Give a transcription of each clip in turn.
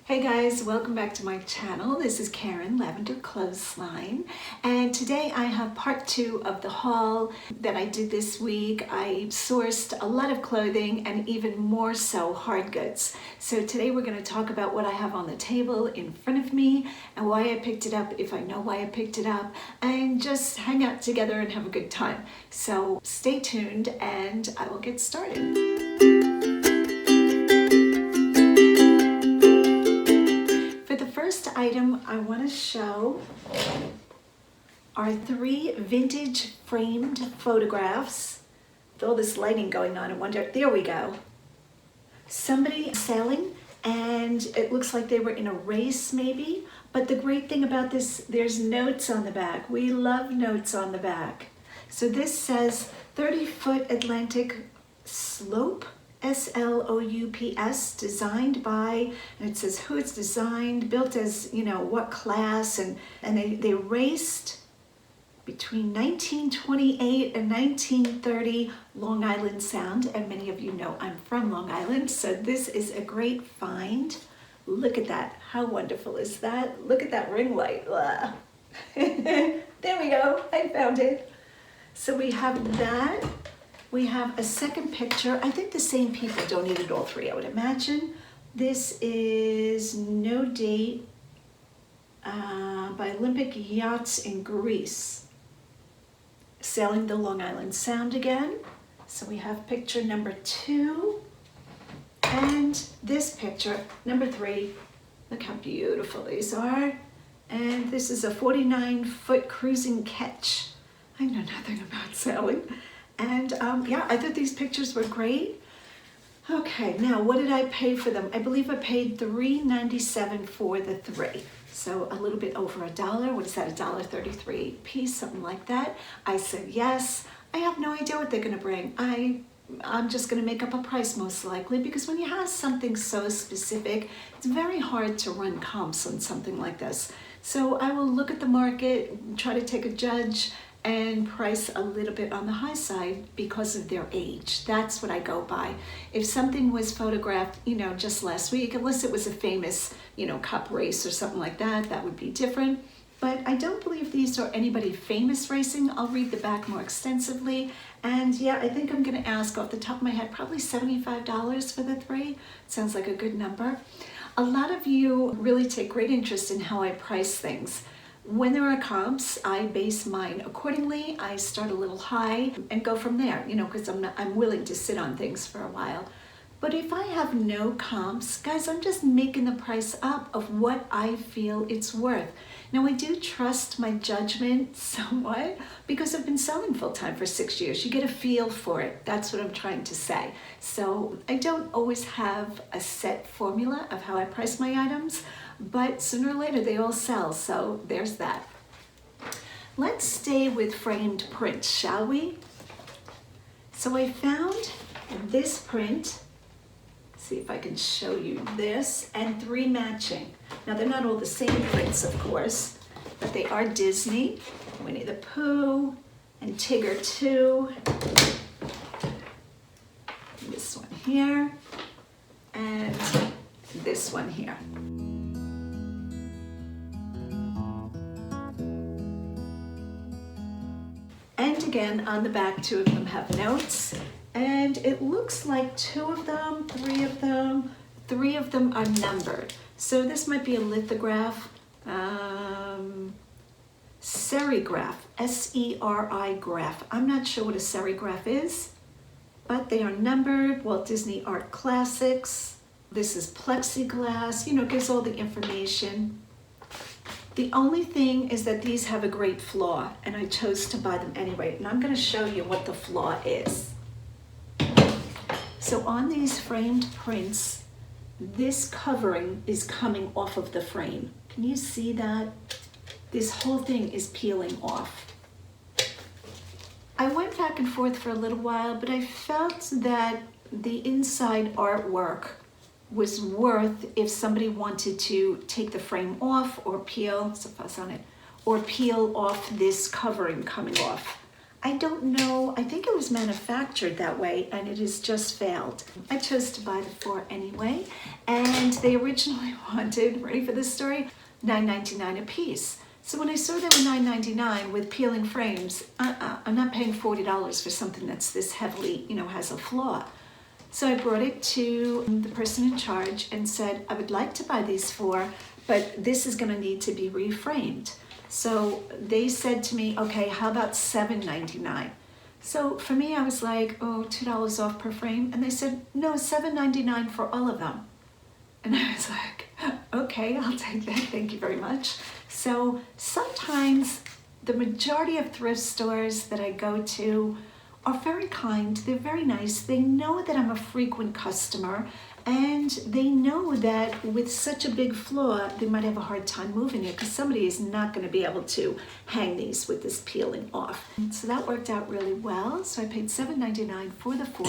Hey guys, welcome back to my channel. This is Karen, Lavender Clothesline, and today I have part 2 of the haul that I did this week. I sourced a lot of clothing and even more so hard goods. So today we're going to talk about what I have on the table in front of me and why I picked it up, if I know why I picked it up, and just hang out together and have a good time. So stay tuned and I will get started. First item I want to show are 3 vintage framed photographs. With all this lighting going on, I wonder, there we go. Somebody selling, and it looks like they were in a race maybe, but the great thing about this, there's notes on the back. We love notes on the back. So this says 30-foot Atlantic slope, S-L-O-U-P-S, designed by, and it says who it's designed, built as, you know, what class, and they raced between 1928 and 1930, Long Island Sound, and many of you know I'm from Long Island, so this is a great find. Look at that, how wonderful is that? Look at that ring light. There we go, I found it. So we have that. We have a second picture. I think the same people donated all 3, I would imagine. This is no date by Olympic Yachts in Greece. Sailing the Long Island Sound again. So we have picture number 2. And this picture, number 3. Look how beautiful these are. And this is a 49-foot cruising ketch. I know nothing about sailing. And yeah, I thought these pictures were great. Okay, now what did I pay for them? I believe I paid $3.97 for the 3. So a little bit over $1. What is that, $1.33 a piece, something like that. I said yes. I have no idea what they're gonna bring. I'm just gonna make up a price most likely, because when you have something so specific, it's very hard to run comps on something like this. So I will look at the market, try to take a judge, and price a little bit on the high side because of their age. That's what I go by. If something was photographed, you know, just last week, unless it was a famous, you know, cup race or something like that, that would be different. But I don't believe these are anybody famous racing. I'll read the back more extensively. And yeah, I think I'm gonna ask off the top of my head, probably $75 for the 3. Sounds like a good number. A lot of you really take great interest in how I price things. When there are comps, I base mine accordingly. I start a little high and go from there, you know, because I'm willing to sit on things for a while. But if I have no comps, guys, I'm just making the price up of what I feel it's worth. Now, I do trust my judgment somewhat because I've been selling full-time for 6 years. You get a feel for it. That's what I'm trying to say. So I don't always have a set formula of how I price my items, but sooner or later they all sell, so there's that. Let's stay with framed prints, shall we? So I found this print. See if I can show you this, and 3 matching. Now they're not all the same prints, of course, but they are Disney, Winnie the Pooh, and Tigger too. This one here, and this one here. And again, on the back, 2 of them have notes. And it looks like 2 of them, 3 of them, 3 of them are numbered. So this might be a lithograph, serigraph, S-E-R-I graph. I'm not sure what a serigraph is, but they are numbered. Walt Disney Art Classics. This is plexiglass, you know, gives all the information. The only thing is that these have a great flaw, and I chose to buy them anyway. And I'm gonna show you what the flaw is. So on these framed prints, this covering is coming off of the frame. Can you see that? This whole thing is peeling off. I went back and forth for a little while, but I felt that the inside artwork was worth if somebody wanted to take the frame off or peel, it's a fuzz on it, or peel off this covering coming off. I don't know, I think it was manufactured that way and it has just failed. I chose to buy the 4 anyway, and they originally wanted, ready for this story, $9.99 a piece. So when I saw they were $9.99 with peeling frames, I'm not paying $40 for something that's this heavily, has a flaw. So I brought it to the person in charge and said, I would like to buy these 4, but this is gonna need to be reframed. So they said to me, okay, how about $7.99? So for me, I was like, oh, $2 off per frame. And they said, no, $7.99 for all of them. And I was like, okay, I'll take that, thank you very much. So sometimes the majority of thrift stores that I go to are very kind, they're very nice. They know that I'm a frequent customer, and they know that with such a big flaw, they might have a hard time moving it because somebody is not going to be able to hang these with this peeling off. So that worked out really well. So I paid $7.99 for the 4,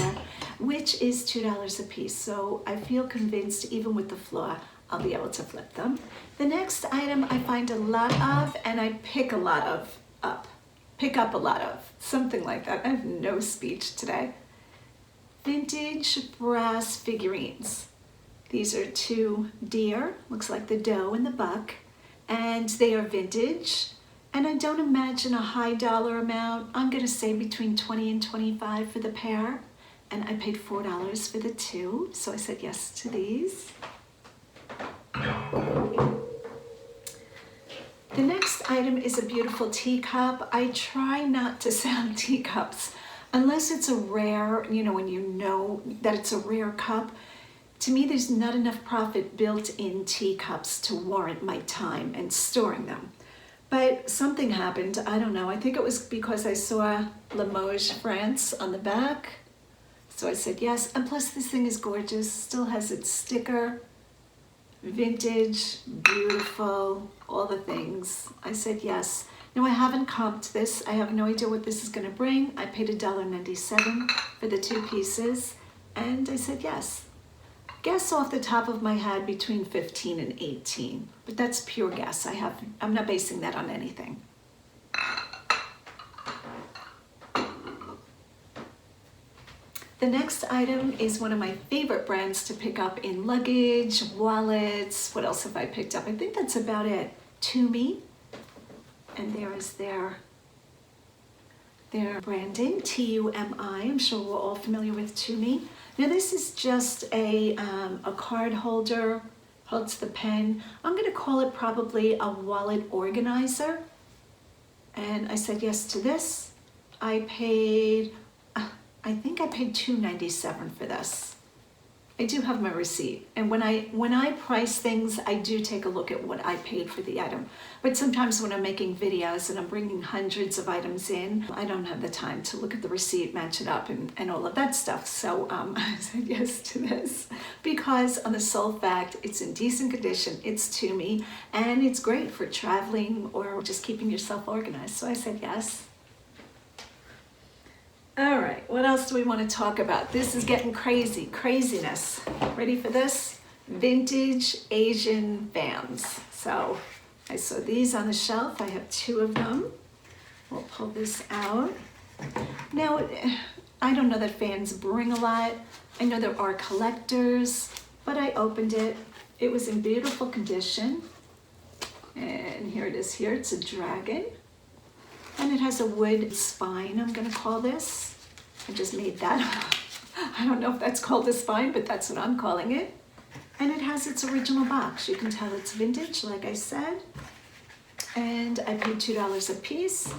which is $2 a piece. So I feel convinced even with the flaw, I'll be able to flip them. The next item I find a lot of, and I pick a lot of up. Pick up a lot of, something like that. I have no speech today. Vintage brass figurines. These are 2 deer, looks like the doe and the buck, and they are vintage. And I don't imagine a high dollar amount. I'm gonna say between $20 and $25 for the pair, and I paid $4 for the 2, so I said yes to these. The next item is a beautiful teacup. I try not to sell teacups unless it's a rare, when you know that it's a rare cup. To me, there's not enough profit built in teacups to warrant my time and storing them. But something happened, I don't know. I think it was because I saw Limoges, France on the back. So I said yes, and plus this thing is gorgeous, still has its sticker. Vintage, beautiful, all the things. I said yes. Now I haven't comped this. I have no idea what this is going to bring. I paid $1.97 for the 2 pieces, and I said yes. Guess off the top of my head between 15 and 18, but that's pure guess. I'm not basing that on anything. The next item is one of my favorite brands to pick up in luggage, wallets. What else have I picked up? I think that's about it. Tumi. And there is their branding, T-U-M-I. I'm sure we're all familiar with Tumi. Now this is just a card holder, holds the pen. I'm gonna call it probably a wallet organizer. And I said yes to this. I think I paid $2.97 for this. I do have my receipt, and when I price things, I do take a look at what I paid for the item. But sometimes when I'm making videos and I'm bringing hundreds of items in, I don't have the time to look at the receipt, match it up, and all of that stuff. So I said yes to this because on the sole fact, it's in decent condition, it's Tumi, and it's great for traveling or just keeping yourself organized. So I said yes. All right, what else do we want to talk about? This is getting crazy, craziness. Ready for this? Vintage Asian fans. So I saw these on the shelf. I have 2 of them. We'll pull this out. Now, I don't know that fans bring a lot. I know there are collectors, but I opened it. It was in beautiful condition. And here it is here. It's a dragon. And it has a wood spine, I'm gonna call this. I just made that. I don't know if that's called a spine, but that's what I'm calling it. And it has its original box. You can tell it's vintage, like I said. And I paid $2 a piece.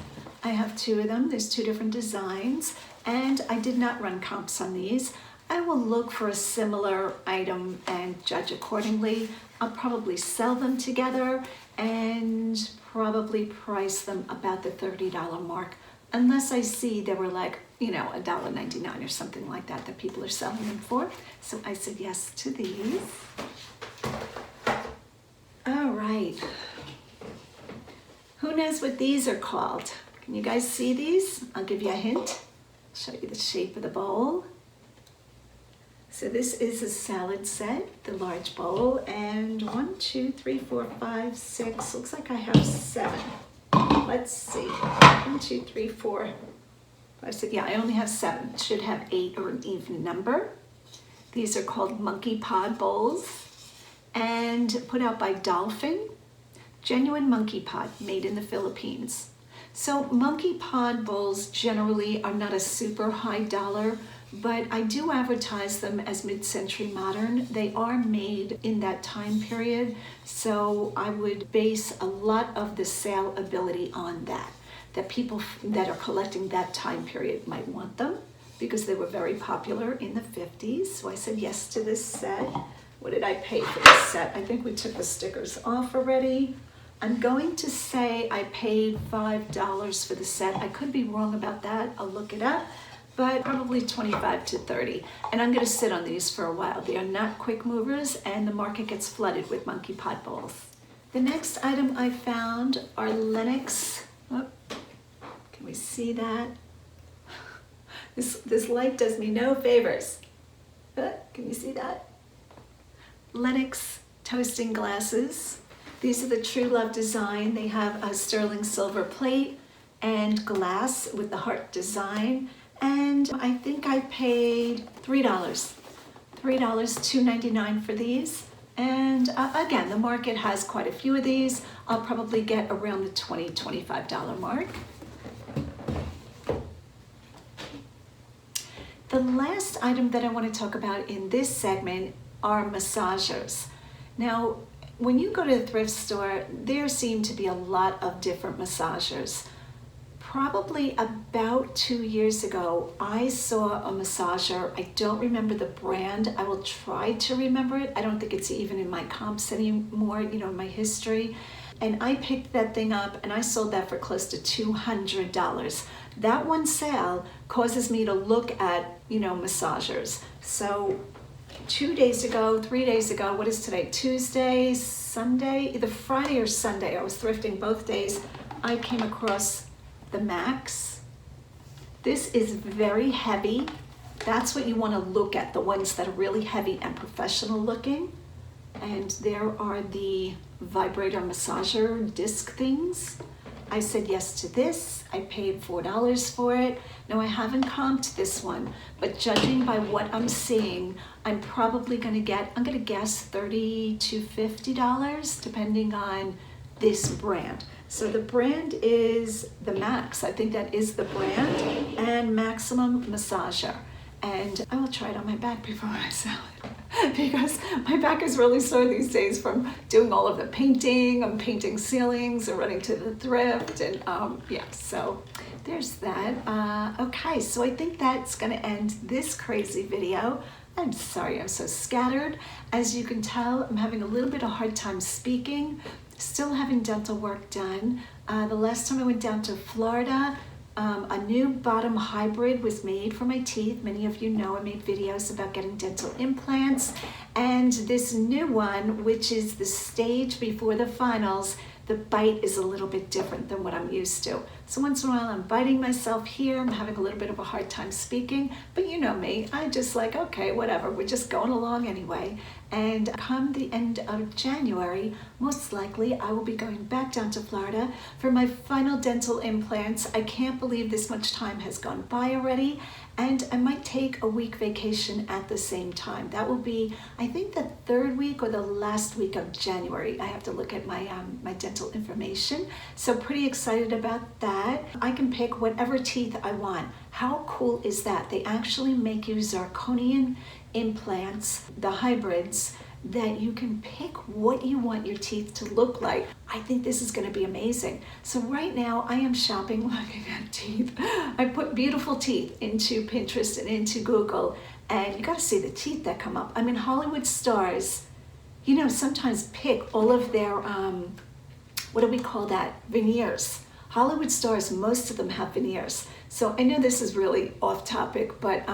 I have 2 of them. There's 2 different designs. And I did not run comps on these. I will look for a similar item and judge accordingly. I'll probably sell them together and probably price them about the $30 mark, unless I see they were like, $1.99 or something like that that people are selling them for. So I said yes to these. All right. Who knows what these are called? Can you guys see these? I'll give you a hint. Show you the shape of the bowl. So this is a salad set, the large bowl, and 1, 2, 3, 4, 5, 6, looks like I have 7. Let's see, 1, 2, 3, 4, I said, yeah, I only have 7. It should have 8 or an even number. These are called monkey pod bowls and put out by Dolphin. Genuine monkey pod made in the Philippines. So monkey pod bowls generally are not a super high dollar, but I do advertise them as mid-century modern. They are made in that time period, so I would base a lot of the saleability on that people that are collecting that time period might want them because they were very popular in the 50s. So I said yes to this set. What did I pay for this set? I think we took the stickers off already. I'm going to say I paid $5 for the set. I could be wrong about that. I'll look it up, but probably 25 to 30. And I'm gonna sit on these for a while. They are not quick movers and the market gets flooded with monkey pod bowls. The next item I found are Lennox. Oh, can we see that? This light does me no favors. Can you see that? Lennox toasting glasses. These are the True Love design. They have a sterling silver plate and glass with the heart design. And I think I paid $3. $2.99 for these. And again, the market has quite a few of these. I'll probably get around the $20, $25 mark. The last item that I want to talk about in this segment are massagers. Now, when you go to the thrift store, there seem to be a lot of different massagers. Probably about 2 years ago, I saw a massager. I don't remember the brand. I will try to remember it. I don't think it's even in my comps anymore, in my history. And I picked that thing up and I sold that for close to $200. That one sale causes me to look at, massagers. So 2 days ago, 3 days ago, what is today? Tuesday, Sunday, either Friday or Sunday. I was thrifting both days. I came across the Max. This is very heavy. That's what you want to look at, the ones that are really heavy and professional looking. And there are the vibrator massager disc things. I said yes to this. I paid $4 for it. Now I haven't comped this one, but judging by what I'm seeing, I'm probably gonna guess $30 to $50, depending on this brand. So the brand is the Max. I think that is the brand, and Maximum Massager. And I will try it on my back before I sell it because my back is really sore these days from doing all of the painting. I'm painting ceilings or running to the thrift, and so there's that. Okay, so I think that's gonna end this crazy video. I'm sorry I'm so scattered. As you can tell, I'm having a little bit of a hard time speaking, still having dental work done. The last time I went down to Florida, a new bottom hybrid was made for my teeth. Many of you know I made videos about getting dental implants. And this new one, which is the stage before the finals, the bite is a little bit different than what I'm used to. So once in a while I'm biting myself here. I'm having a little bit of a hard time speaking, but you know me, I just okay, whatever, we're just going along anyway. And come the end of January, most likely I will be going back down to Florida for my final dental implants. I can't believe this much time has gone by already, and I might take a week vacation at the same time. That will be, I think, the 3rd week or the last week of January. I have to look at my my dental information. So pretty excited about that. I can pick whatever teeth I want. How cool is that? They actually make you zirconian implants, the hybrids, that you can pick what you want your teeth to look like. I think this is going to be amazing. So right now I am shopping looking at teeth. I put beautiful teeth into Pinterest and into Google, and you got to see the teeth that come up. I mean, Hollywood stars, sometimes pick all of their, what do we call that? Veneers. Hollywood stars, most of them have veneers. So I know this is really off topic, but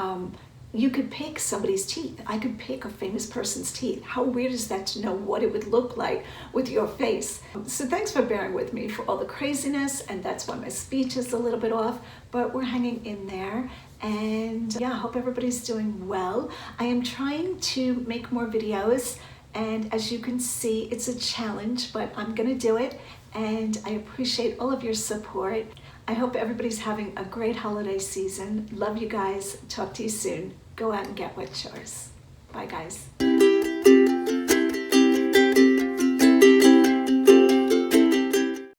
you could pick somebody's teeth. I could pick a famous person's teeth. How weird is that to know what it would look like with your face? So thanks for bearing with me for all the craziness, and that's why my speech is a little bit off, but we're hanging in there. And yeah, I hope everybody's doing well. I am trying to make more videos, and as you can see, it's a challenge, but I'm gonna do it, and I appreciate all of your support. I hope everybody's having a great holiday season. Love you guys. Talk to you soon. Go out and get what's yours. Bye, guys.